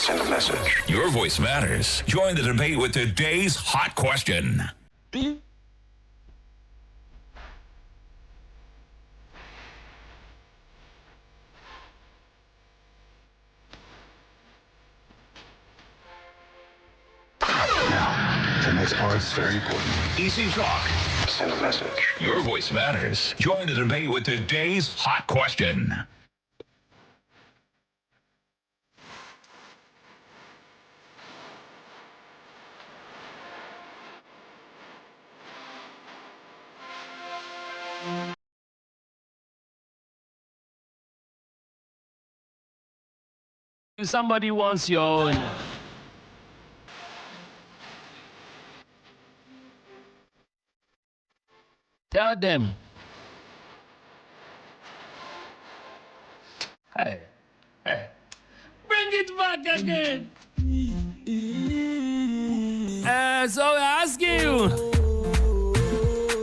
Send a message. Your voice matters. Join the debate with today's hot question. The next part is very important. Easy talk. Send a message. Your voice matters. Join the debate with today's hot question. If somebody wants your own, tell them. Hey, bring it back again. So I ask you,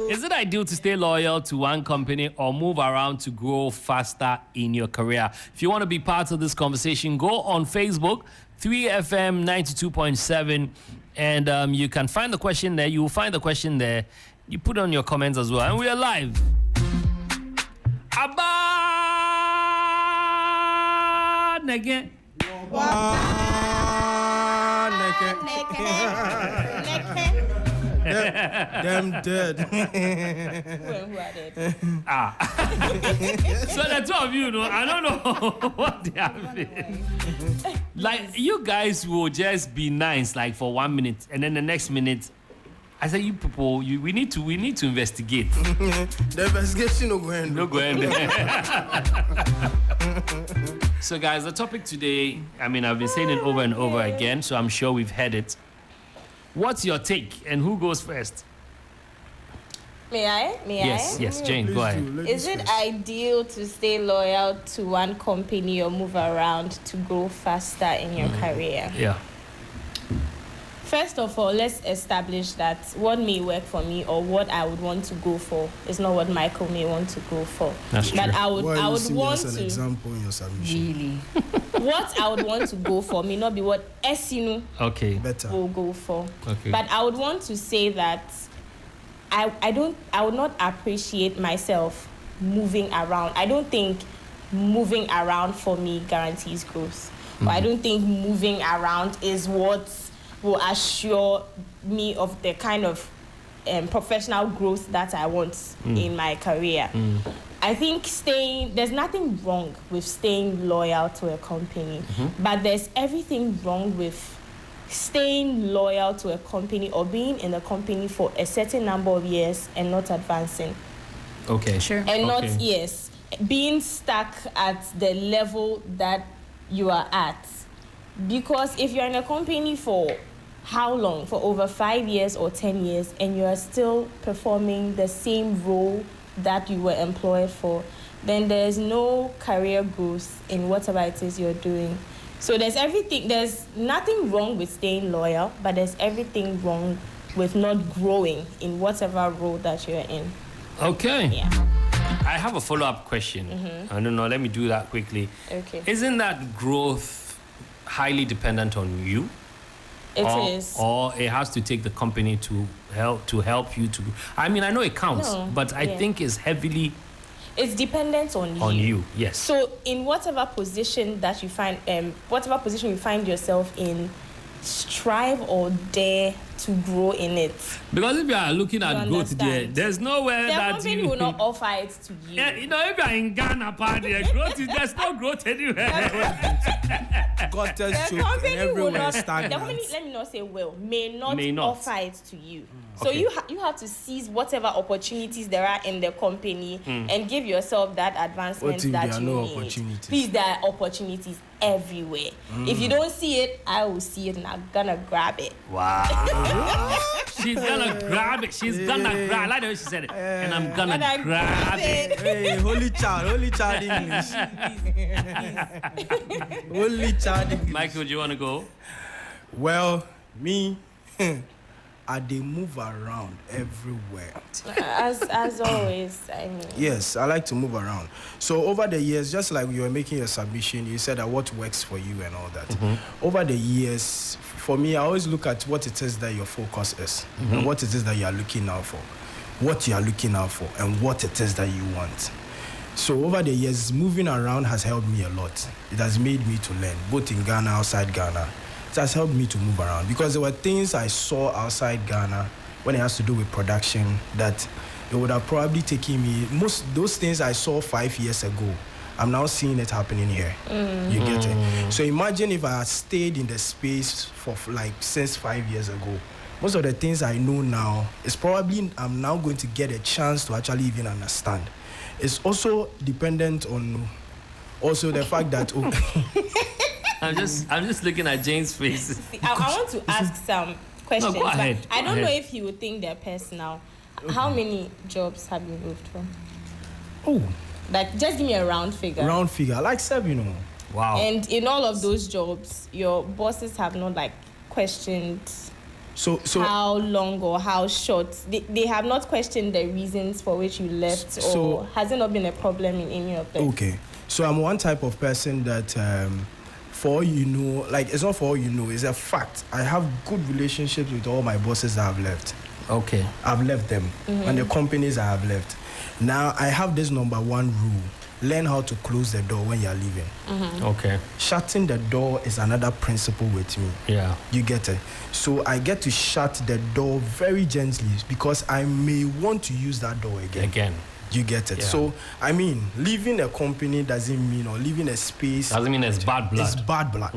is it ideal to stay loyal to one company or move around to grow faster in your career? If you want to be part of this conversation, go on Facebook, 3FM 92.7, and you can find the question there. You will find the question there. You put on your comments as well, and we are live. ABAN3K3 Them dead. Who are dead? So the two of you know, I don't know what they are doing. Like, you guys will just be nice, like for 1 minute, and then the next minute, I said, you people, we need to investigate. The investigation no going. No go ahead. So guys, the topic today, I mean, I've been saying it over and over again, so I'm sure we've heard it. What's your take, and who goes first? May I? Yes, Jane, go ahead. Is it ideal to stay loyal to one company or move around to grow faster in your career? Yeah. First of all, let's establish that what may work for me or what I would want to go for is not what Michael may want to go for. That's true. But I would want an to. example in your submission. Really? What I would want to go for may not be what Esinu Better. will go for. Okay. But I would want to say that I would not appreciate myself moving around. I don't think moving around for me guarantees growth. Or I don't think moving around is what will assure me of the kind of professional growth that I want in my career. I think there's nothing wrong with staying loyal to a company, but there's everything wrong with staying loyal to a company or being in a company for a certain number of years and not advancing. Okay. Sure. And not, being stuck at the level that you are at. Because if you're in a company for how long? For over 5 years or 10 years, and you are still performing the same role that you were employed for, then there's no career growth in whatever it is you're doing. So there's nothing wrong with staying loyal, but there's everything wrong with not growing in whatever role that you're in. Okay. Yeah. I have a follow-up question. I don't know, let me do that quickly. Okay. Isn't that growth highly dependent on you? It is. Or it has to take the company to help you to. I mean, I know it counts, but I think it's heavily. It's dependent on you. On you, yes. So in whatever position that you find, whatever position you find yourself in, strive or dare to grow in it. Because if you are looking at growth there, there's nowhere that company will not offer it to you. Yeah, you know, if you are in Ghana, there's no growth anywhere. God tells The you company will everywhere not. The stagnant. company, let me not say may not not. offer it to you. So Okay. you have to seize whatever opportunities there are in the company and give yourself that advancement What if that there are you no need. opportunities? Please, there are opportunities everywhere. If you don't see it, I will see it and I'm gonna grab it. Wow. She's gonna grab it. She's gonna grab. Like the way she said it. And I'm gonna grab it. Hey, holy child English. Holy child English. Michael, do you want to go? Well, me, they move around everywhere. As always, I mean. Yes, I like to move around. So over the years, just like you were making your submission, you said that what works for you and all that. Over the years, for me, I always look at what it is that your focus is, and what it is that you are looking out for, what you are looking out for, and what it is that you want. So over the years, moving around has helped me a lot. It has made me to learn, both in Ghana, outside Ghana. It has helped me to move around because there were things I saw outside Ghana when it has to do with production that it would have probably taken me, most those things I saw 5 years ago, I'm now seeing it happening here. You get it? So imagine if I had stayed in the space for like since 5 years ago. Most of the things I know now is probably I'm now going to get a chance to actually even understand. It's also dependent on also the fact that I'm just looking at Jane's face. I want to ask some questions. No, go ahead. But I don't know if you would think they're personal. How many jobs have you moved from? oh, Like, just give me a round figure. round figure, like 7, Wow. And in all of those jobs, your bosses have not like questioned So how long or how short. They have not questioned the reasons for which you left, So- or has it not been a problem in any of them? okay. So I'm one type of person that for all you know, like it's not for all you know, it's a fact. I have good relationships with all my bosses that have left. Okay. I've left them and the companies I have left. Now I have this number one rule. Learn how to close the door when you're leaving. Okay. Shutting the door is another principle with me. Yeah. You get it? So I get to shut the door very gently because I may want to use that door again. You get it? Yeah. So, I mean, leaving a company doesn't mean, or leaving a space... Doesn't mean it's bad blood. It's bad blood.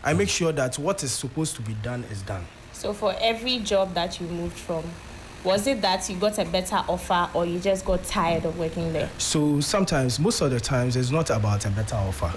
I make sure that what is supposed to be done is done. So for every job that you moved from, was it that you got a better offer or you just got tired of working there? So sometimes, most of the times, it's not about a better offer.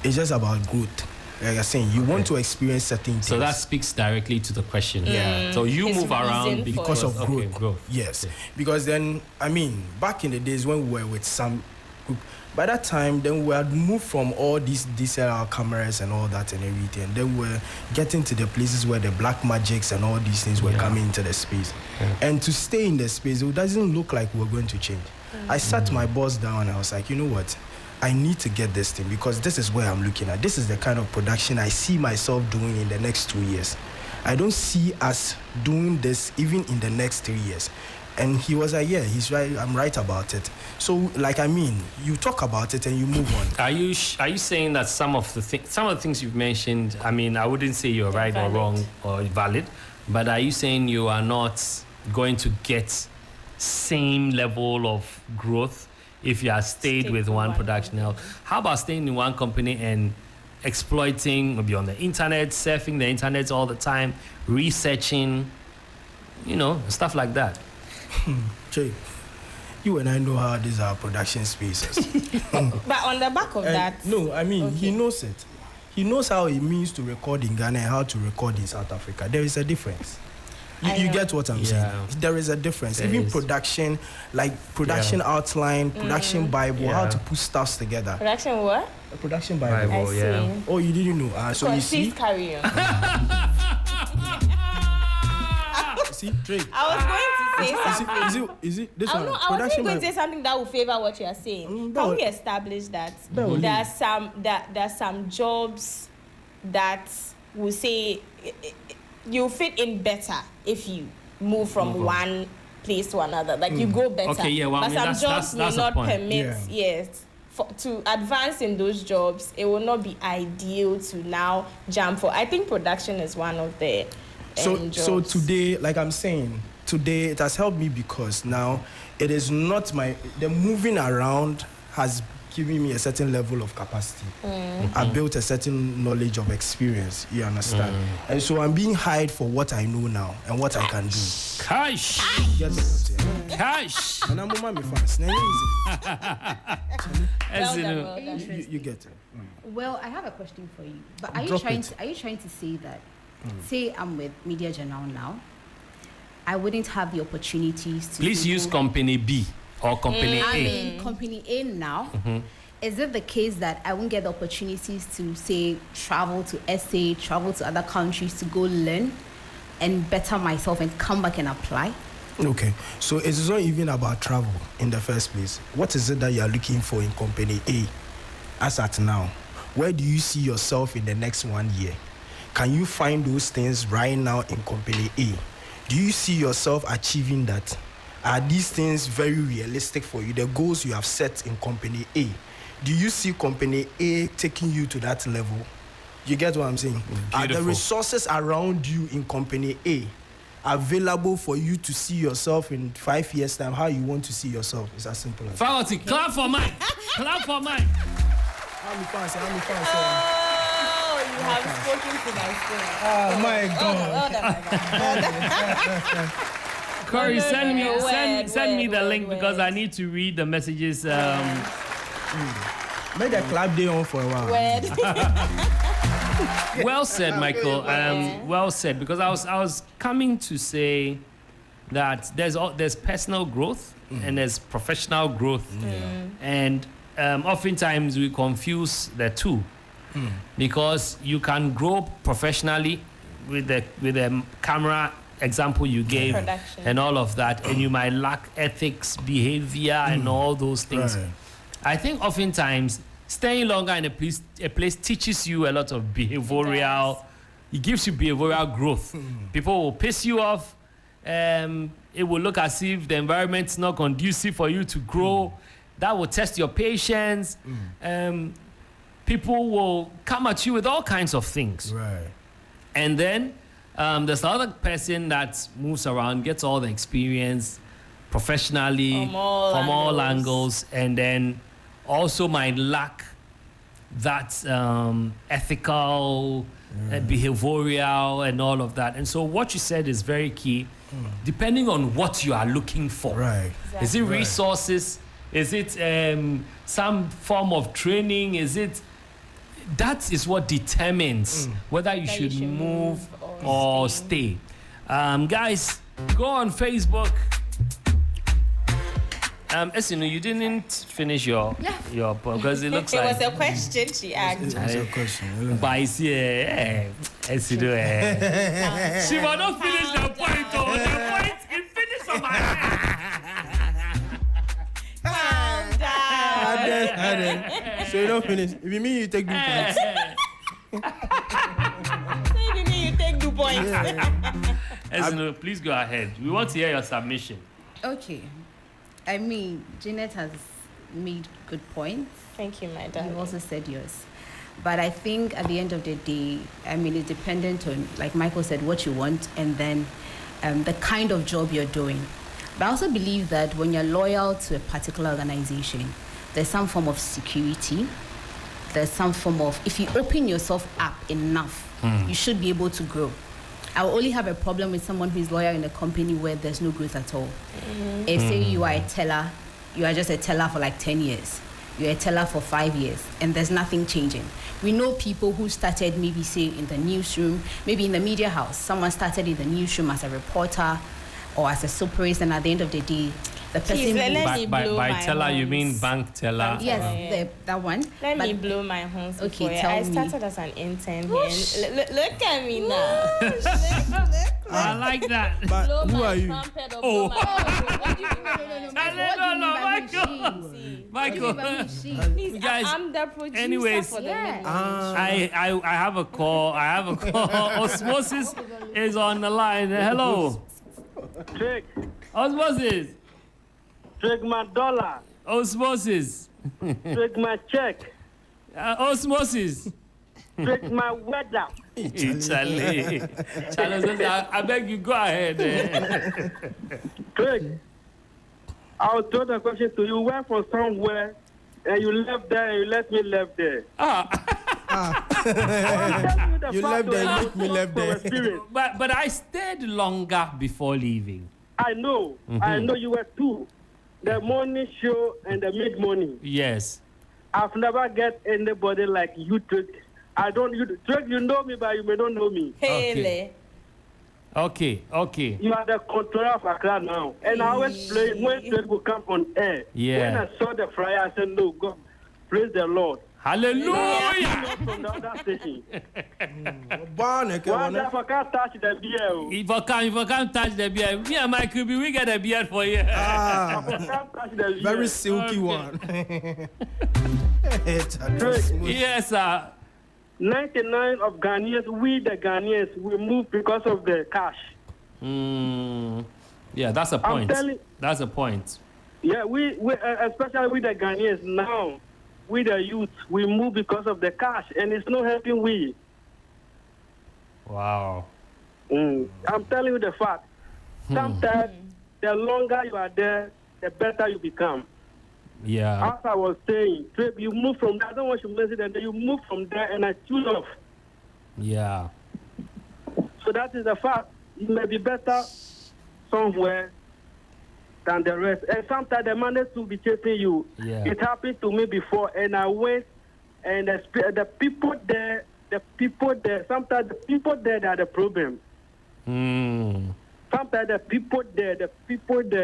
It's just about growth. Like I'm saying, you want to experience certain things. So that speaks directly to the question. Yeah. So you It's move around reason for because of okay, growth. Yes. Because then, I mean, back in the days when we were with some group, by that time, then we had moved from all these DSLR cameras and all that and everything. Then we're getting to the places where the black magics and all these things were coming into the space. And to stay in the space, it doesn't look like we're going to change. I sat my boss down and I was like, you know what? I need to get this thing because this is where I'm looking at. This is the kind of production I see myself doing in the next 2 years. I don't see us doing this even in the next 3 years. And he was like, yeah, he's right. I'm right about it. So, like, I mean, you talk about it and you move on. Are you saying that some of the things you've mentioned, I mean, I wouldn't say you're right or wrong or valid, but are you saying you are not going to get same level of growth if you are stayed with one production house? How about staying in one company and exploiting, maybe on the internet, surfing the internet all the time, researching, stuff like that? Jay, you and I know how these are production spaces. But on the back of that... No, I mean, he knows it. He knows how it means to record in Ghana and how to record in South Africa. There is a difference. You get what I'm saying? There is a difference. Even production, like production outline, production Bible, how to put stuff together. Production what? A production Bible. I see. Oh, you didn't know? So you see? Please carry on. See, Drake. I was going to say something. Is it this one? I was going to say something that will favor what you are saying. Can we establish that there are some jobs that will say you fit in better if you move from one place to another. Like you go better. Okay, yeah, well, but I mean, some jobs may not permit. Yeah. To advance in those jobs, it will not be ideal to now jump for. I think production is one of the jobs. So today, like I'm saying, today it has helped me because now it is not the moving around has given me a certain level of capacity. I built a certain knowledge of experience, you understand? And so I'm being hired for what I know now and what I can do. Cash! Get what I'm saying? Cash! And I'm a mommy fans. You get it. Well, I have a question for you. But are you Drop trying to say that, say I'm with Media Journal now, I wouldn't have the opportunities to... Please use company B or company A. I'm in company A now. Is it the case that I won't get the opportunities to, say, travel to SA, travel to other countries to go learn? and better myself and come back and apply. Okay, so it's not even about travel in the first place. What is it that you are looking for in company A as at now? Where do you see yourself in the next 1 year? Can you find those things right now in company A? Do you see yourself achieving that? Are these things very realistic for you, the goals you have set in company A? Do you see company A taking you to that level? You get what I'm saying? Beautiful. Are the resources around you in company A available for you to see yourself in 5 years' time, how you want to see yourself? It's as simple as that. Faculty, clap for Mike. Clap for Mike. How many fans? Oh, you have spoken to my soul. Oh my God. Corey, No, send me the word, link because I need to read the messages. Make the club day on for a while. Well said, Michael. Well said, because I was coming to say that there's personal growth and there's professional growth, and oftentimes we confuse the two because you can grow professionally with the camera example you gave Production. and all of that, and you might lack ethics, behavior, and all those things. Right. I think oftentimes staying longer in a place teaches you a lot of behavioral. It gives you behavioral growth. People will piss you off. It will look as if the environment's not conducive for you to grow. That will test your patience. People will come at you with all kinds of things. Right. And then there's the other person that moves around, gets all the experience professionally From all angles, and then also might lack that ethical, behavioral, and all of that. And so what you said is very key, depending on what you are looking for. Right. Is it resources? Is it some form of training? That is what determines whether you should move or stay. Guys, go on Facebook. Esinu, you didn't finish your because it looks It like was a question she asked. It's a question. but I see Esinu. She will not finish the point. The point is finished on my head. Calm down. So you don't finish. If you mean you take 2 points. So you mean you take 2 points? Esinu, please go ahead. We want to hear your submission. Okay. I mean, Jeanette has made good points. Thank you, my You darling. also said yours. But I think at the end of the day, I mean, it's dependent on, like Michael said, what you want and then the kind of job you're doing. But I also believe that when you're loyal to a particular organization, there's some form of security. There's some form of, if you open yourself up enough, you should be able to grow. I will only have a problem with someone who is loyal in a company where there's no growth at all. If say you are a teller, you are just a teller for like 10 years. You're a teller for 5 years and there's nothing changing. We know people who started maybe say in the newsroom, maybe in the media house. Someone started in the newsroom as a reporter or as a supervisor, and at the end of the day, the person Please, let me By blow my teller, you mean horns. bank teller? yes, Yeah. that one. Let But me blow my horns. Okay, before. tell I me. started as an intern here. Look at me now. I like that. But Blow who my are you? trumpet or Oh. blow my horn. What do you mean? Michael. Please, Guys, I'm the producer anyways, for the yeah. minute. I have a call. Osmosis is on the line. Hello. Take Osmosis. my dollar, Osmosis. take my check, Osmosis. take my weather. Charlie. Charlie, I beg you, go ahead. Take. I'll throw the question to you. Went for somewhere and you left there and you let me left there. You left there, you let me left there. But I stayed longer before leaving. I know. I know you were two. The morning show and the mid-morning. Yes. I've never get anybody like you, Trick. You know me, but you may not know me. Hele. Okay. You are the controller of Accra now. And I always play when Trick will come on air. Yeah. When I saw the flyer, I said, no, God, praise the Lord. Hallelujah. From the other station. Barneke, One day I can't touch the beer. If I can't touch the beard, me and Michael, we get a beard for you. I can't touch the beer. Very silky Okay. one. It's a dress smooth. Yes, sir. 99 of Ghanaians, we the Ghanaians, we move because of the cash. Yeah, that's a point. telling- That's a point. Yeah, we especially with the Ghanaians now, with the youth, we move because of the cash, and it's not helping we. Wow. I'm telling you the fact. Sometimes, the longer you are there, the better you become. Yeah. As I was saying, you move from there. I don't want you to mention that. You move from there, and I choose off. Yeah. So that is the fact. It may be better somewhere than the rest. And sometimes the money will be chasing you. Yeah. It happened to me before, and I went, and the people there, sometimes the people there are the problem. Sometimes the people there,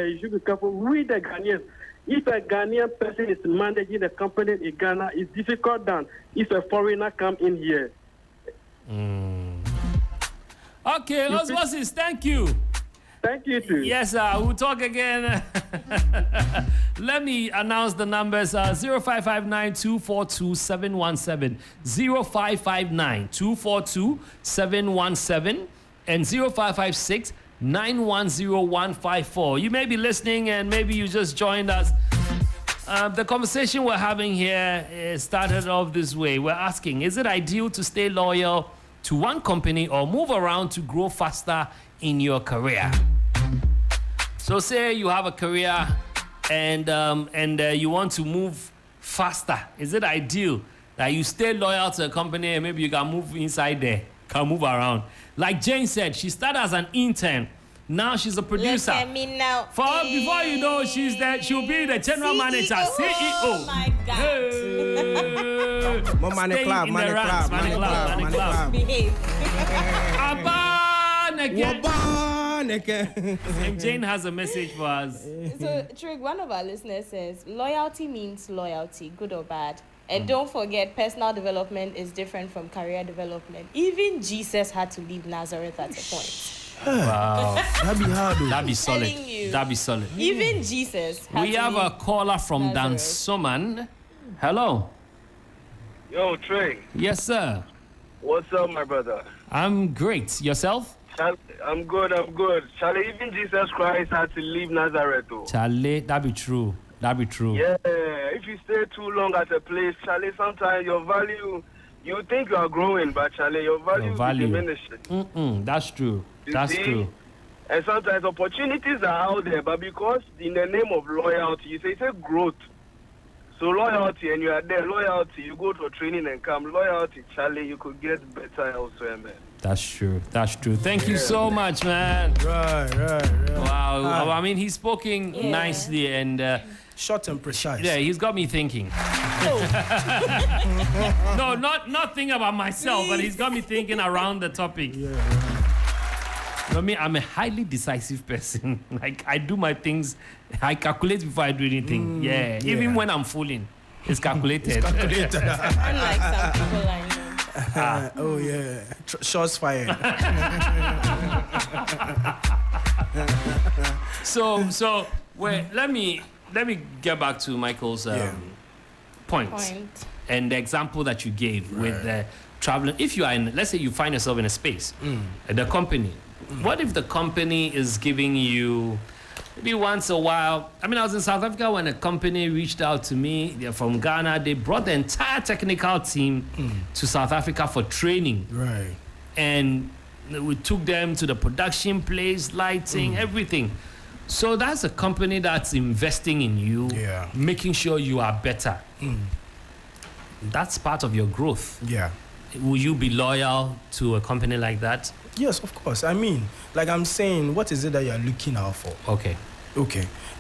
you should be careful. We the Ghanaians, if a Ghanaian person is managing a company in Ghana, it's difficult than if a foreigner come in here. Okay, Osmosis, thank you. Thank you, too. Yes, sir. We'll talk again. Let me announce the numbers. 0559-242-717, 0559-242-717, and 0556-910-154. You may be listening and maybe you just joined us. The conversation we're having here started off this way. We're asking, is it ideal to stay loyal to one company or move around to grow faster in your career? So say you have a career and you want to move faster. Is it ideal that you stay loyal to a company and maybe you can move inside there, can move around? Like Jane said, she started as an intern. Now she's a producer. Look at me now. Before you know, she'll be the general manager, CEO. Oh my God. Hey. Money Stay club, in money the ranks, club, money club, money club. Behave. ABAN3K3. Wabaneke. And Jane has a message for us. So, Trig, one of our listeners says, loyalty means loyalty, good or bad. And don't forget, personal development is different from career development. Even Jesus had to leave Nazareth at a point. Wow. That'd be hard, though. That'd be solid. Telling you. That'd be solid. Even Jesus had We to have a leave. caller from Nazareth. Dansoman. Hello. Yo, Trey, Yes, sir. what's up, my brother? I'm great. Yourself? I'm good. Charlie, even Jesus Christ had to leave Nazareth, though. Charlie, that'd be true. That'd be true. Yeah, if you stay too long at a place, Charlie, sometimes your value, you think you are growing, but Charlie, your value, value. is diminishing. That's true. You That's see? true. And sometimes opportunities are out there, but because in the name of loyalty, you say it's a growth. So loyalty, and you are there, loyalty, you go to training and come. Loyalty, Charlie, you could get better elsewhere, man. That's true. That's true. Thank you so much, man. Right. Wow. I mean, he's spoken nicely and Short and precise. yeah, he's got me thinking. No, not thinking about myself, but he's got me thinking around the topic. I mean, I'm a highly decisive person. Like, I do my things, I calculate before I do anything. Even when I'm fooling, it's calculated. Unlike some people I know. Oh yeah. Shots fired. So wait, let me get back to Michael's point and the example that you gave with the traveling. If you are in, let's say you find yourself in a space, the company. What if the company is giving you maybe once a while? I mean, I was in South Africa when a company reached out to me. They're from Ghana. They brought the entire technical team to South Africa for training. Right. And we took them to the production place, lighting, everything. So that's a company that's investing in you, making sure you are better. That's part of your growth. Yeah. Will you be loyal to a company like that? Yes, of course. I mean, like I'm saying, what is it that you're looking out for? Okay.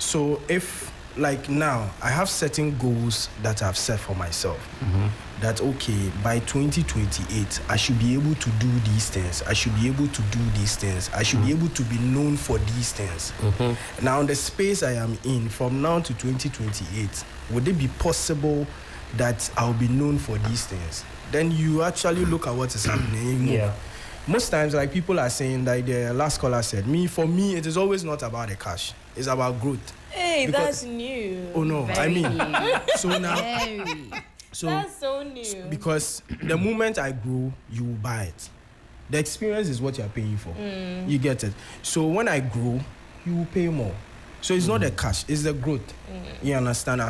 So if, like now, I have certain goals that I've set for myself. That, okay, by 2028, I should be able to do these things. I should be able to do these things. I should be able to be known for these things. Now, the space I am in, from now to 2028, would it be possible that I'll be known for these things, then you actually look at what is happening. Yeah. Most times, like people are saying, like the last caller said, for me, it is always not about the cash. It's about growth. Hey, Because- that's new. Oh no, Very I mean, new. so now, Very. so That's so new. because the moment I grow, you will buy it. The experience is what you are paying for. You get it. So when I grow, you will pay more. So it's not the cash, it's the growth. You understand?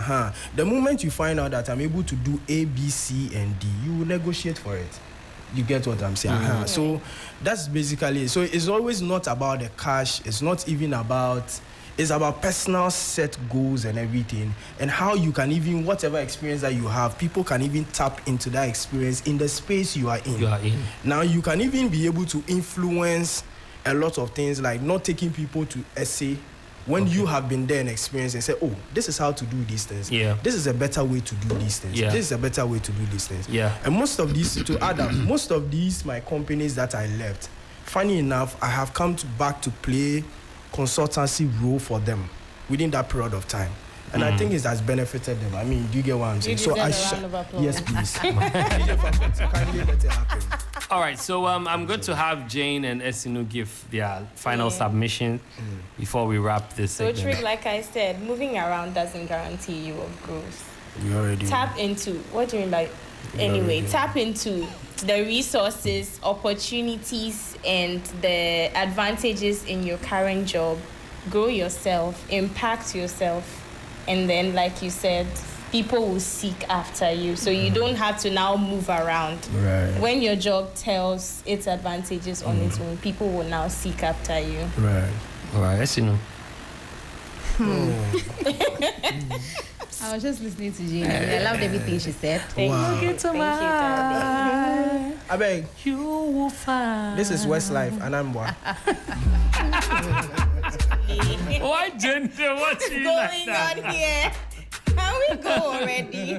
The moment you find out that I'm able to do A, B, C, and D, you will negotiate for it. You get what I'm saying? So that's basically it. So it's always not about the cash. It's not even about. It's about personal set goals and everything, and how you can even, whatever experience that you have, people can even tap into that experience in the space you are in. Now you can even be able to influence a lot of things, like not taking people to essay when you have been there and experienced and say, oh, this is how to do these things. Yeah. This is a better way to do these things. Yeah. This is a better way to do these things. Yeah. And most of these, to add up, most of these, my companies that I left, funny enough, I have come back to play consultancy role for them within that period of time. And I think it has benefited them. I mean, do you get what I'm saying? deserve a round of applause. Yes, please. DJ Faculty, kindly let it happen. All right, so I'm going to have Jane and Esinu give their final submission before we wrap this So, segment. Trig, like I said, moving around doesn't guarantee you of growth. You already Tap into, what do you mean by, anyway, tap into the resources, opportunities, and the advantages in your current job. Grow yourself, impact yourself, and then, like you said, people will seek after you. So you don't have to now move around. Right. When your job tells its advantages on its own, people will now seek after you. Right. All right, Esinu. I was just listening to Jane. I loved everything she said. Thank you. Thank you, darling. I beg. You will find. This is Westlife, Anambra. Why Jane? What's What's going on here? Can we go already?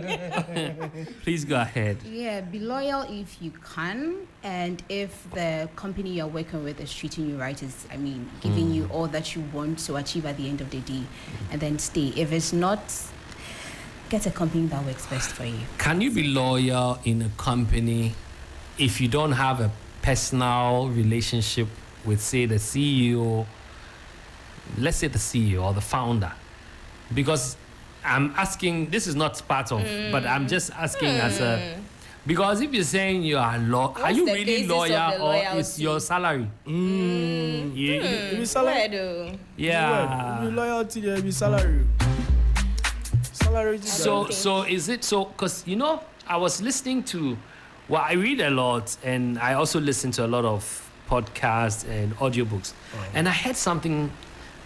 Please go ahead. Yeah, be loyal if you can, and if the company you're working with is treating you right, is giving you all that you want to achieve at the end of the day, and then stay. If it's not, get a company that works best for you. Can you be loyal in a company if you don't have a personal relationship with, say, the CEO? Let's say the CEO or the founder, because I'm asking, this is not part of, but I'm just asking as a, because if you're saying you are are you the really basis of loyal the or is loyalty? your salary? It be salary. Where though? Yeah. It be loyalty, there be salary. Salary. So is it so? Because I was listening to, well, I read a lot, and I also listen to a lot of podcasts and audiobooks, and I heard something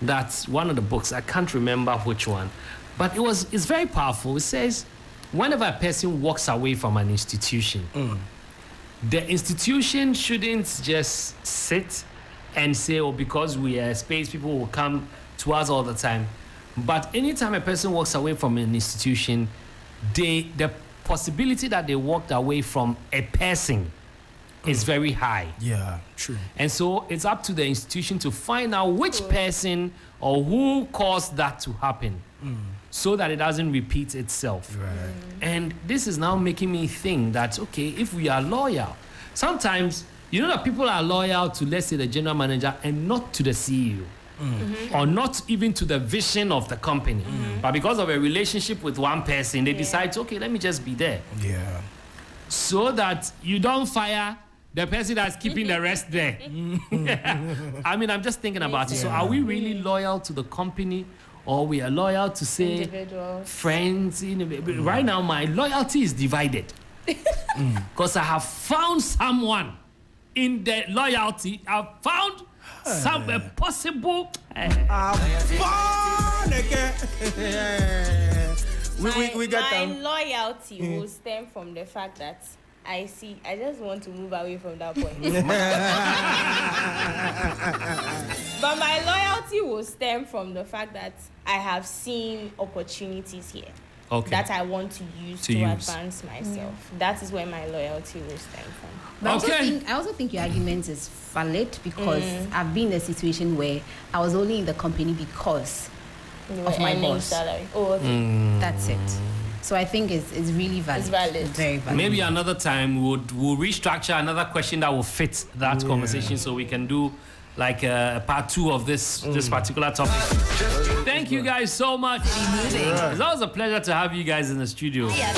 that's one of the books. I can't remember which one, but it's very powerful. It says, whenever a person walks away from an institution, the institution shouldn't just sit and say, oh, because we are a space, people will come to us all the time. But anytime a person walks away from an institution, the possibility that they walked away from a person is very high. Yeah, true. And so it's up to the institution to find out which person or who caused that to happen so that it doesn't repeat itself. Right. And this is now making me think that, okay, if we are loyal, sometimes, that people are loyal to, let's say, the general manager and not to the CEO. Or not even to the vision of the company. But because of a relationship with one person, they decide, okay, let me just be there. Yeah. So that you don't fire the person that's keeping the rest there. I'm just thinking about it. So are we really loyal to the company, or we are loyal to, say, Individuals. friends? Right now, my loyalty is divided. Because I have found someone in the loyalty. I've found some possible. We got my them. loyalty will stem from the fact that I just want to move away from that point. But my loyalty will stem from the fact that I have seen opportunities here that I want to use to advance myself. That is where my loyalty will stem from. But I also think your argument is valid, because I've been in a situation where I was only in the company because of my boss. Salary. Oh, okay. That's it. So I think it's really valid. It's valid. It's very valid. Maybe another time we'll restructure another question that will fit that conversation, so we can do like part 2 of this particular topic. Thank you guys so much. It's always a pleasure to have you guys in the studio. Yeah,